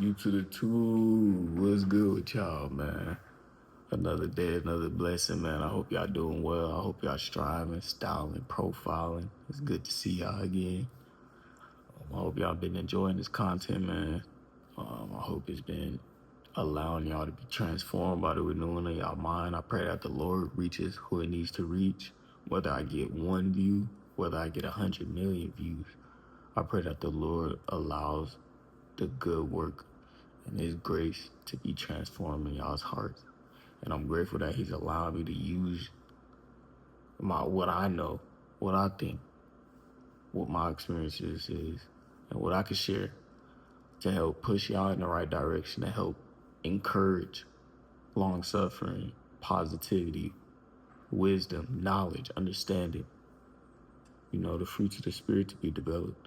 You to the two. What's good with y'all, man? Another day, another blessing, man. I hope y'all doing well. I hope y'all striving, styling, profiling. It's good to see y'all again. I hope y'all been enjoying this content, man. I hope it's been allowing y'all to be transformed by the renewing of y'all mind. I pray that the Lord reaches who it needs to reach, whether I get one view, whether I get 100 million views. I pray that the Lord allows the good work and His grace to be transformed in y'all's hearts. And I'm grateful that He's allowed me to use what I know, what I think, what my experiences is, and what I can share to help push y'all in the right direction, to help encourage long suffering, positivity, wisdom, knowledge, understanding, the fruits of the Spirit to be developed.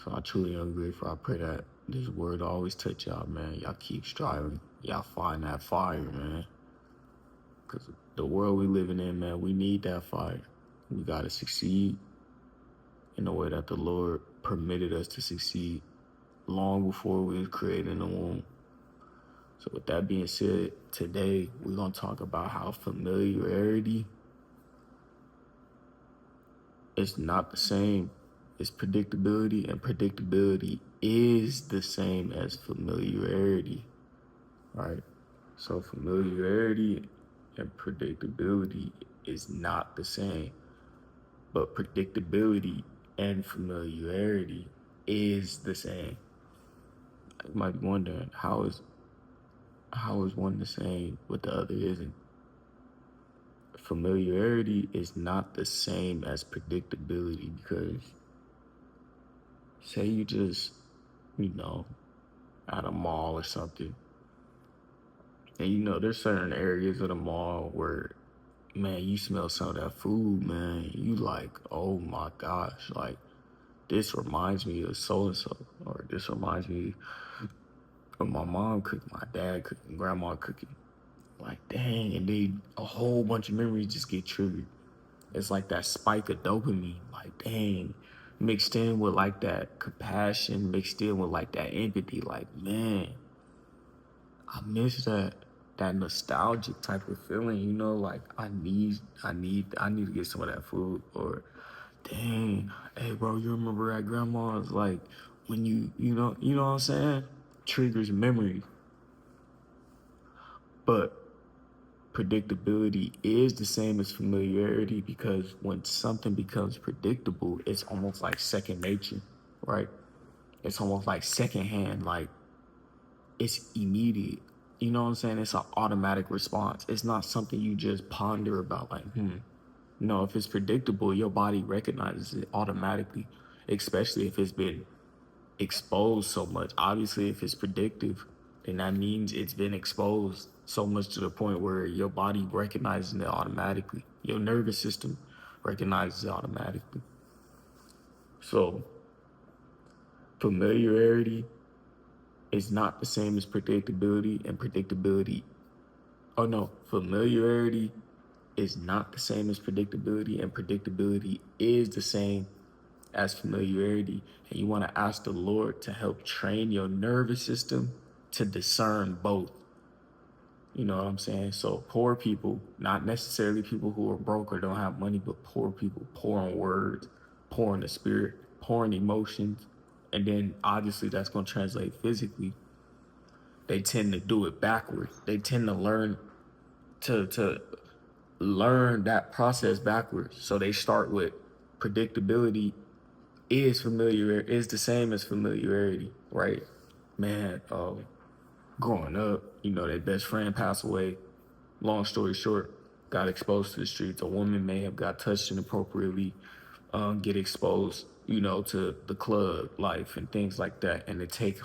So I truly am grateful. I pray that this word always touch y'all, man. Y'all keep striving. Y'all find that fire, man. Because the world we living in, man, we need that fire. We got to succeed in the way that the Lord permitted us to succeed long before we was created in the womb. So with that being said, today we're going to talk about how familiarity is not the same as predictability, and predictability is the same as familiarity, right? So familiarity and predictability is not the same, but predictability and familiarity is the same. You might be wondering, how is one the same but the other isn't? Familiarity is not the same as predictability, because say you just, at a mall or something, and there's certain areas of the mall where, man, you smell some of that food, man, you like, oh my gosh, like, this reminds me of so-and-so, or this reminds me of my mom cooking, my dad cooking, grandma cooking. Like, dang, and then a whole bunch of memories just get triggered. It's like that spike of dopamine, like, dang, mixed in with like that compassion, mixed in with like that empathy, like, man, I miss that nostalgic type of feeling, like I need to get some of that food. Or dang, hey bro, you remember at grandma's, like when you know what I'm saying? Triggers memories. But predictability is the same as familiarity, because when something becomes predictable, it's almost like second nature, right? It's almost like secondhand, like it's immediate. You know what I'm saying? It's an automatic response. It's not something you just ponder about, like, No, if it's predictable, your body recognizes it automatically, especially if it's been exposed so much. Obviously, if it's predictive, then that means it's been exposed so much to the point where your body recognizes it automatically. Your nervous system recognizes it automatically. So familiarity is not the same as predictability, and familiarity is not the same as predictability, and predictability is the same as familiarity. And you want to ask the Lord to help train your nervous system to discern both. You know what I'm saying? So poor people, not necessarily people who are broke or don't have money, but poor people, poor in words, poor in the spirit, poor in emotions, and then obviously that's going to translate physically. They tend to do it backwards. They tend to learn to learn that process backwards. So they start with predictability is the same as familiarity, right? Man, growing up, their best friend passed away. Long story short, got exposed to the streets. A woman may have got touched inappropriately, get exposed, to the club life and things like that. And it takes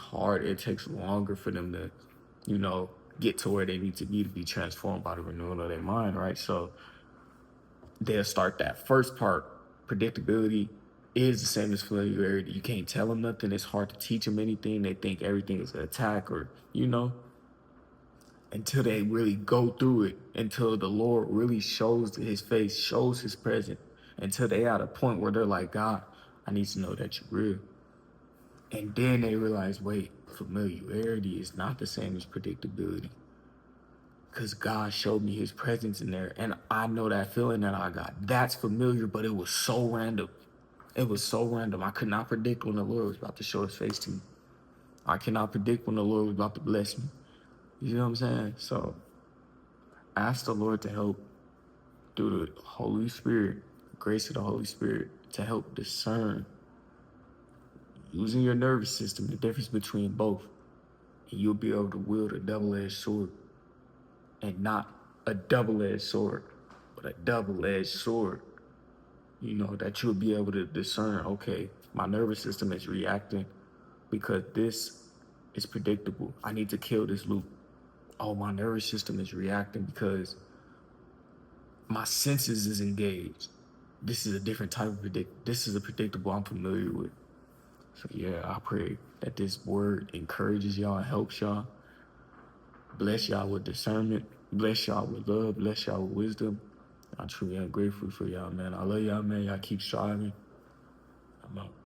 longer for them to, get to where they need to be transformed by the renewal of their mind, right? So they'll start that first part. Predictability is the same as familiarity. You can't tell them nothing. It's hard to teach them anything. They think everything is an attack, or, until they really go through it, until the Lord really shows His face, shows His presence, until they at a point where they're like, God, I need to know that you're real. And then they realize, wait, Familiarity is not the same as predictability. Because God showed me his presence in there. And I know that feeling that I got. That's familiar, but it was so random. It was so random. I could not predict when the Lord was about to show his face to me. I cannot predict when the Lord was about to bless me. You know what I'm saying? So ask the Lord to help through the Holy Spirit, grace of the Holy Spirit, to help discern using your nervous system, the difference between both. And you'll be able to wield a double-edged sword. And not a double-edged sword, but a double-edged sword. You know, that you'll be able to discern, okay, my nervous system is reacting because this is predictable. I need to kill this loop. Oh, my nervous system is reacting because my senses is engaged. This is a different type of this is a predictable I'm familiar with. So yeah, I pray that this word encourages y'all and helps y'all. Bless y'all with discernment. Bless y'all with love. Bless y'all with wisdom. I truly am grateful for y'all, man. I love y'all, man. Y'all keep striving. I'm out.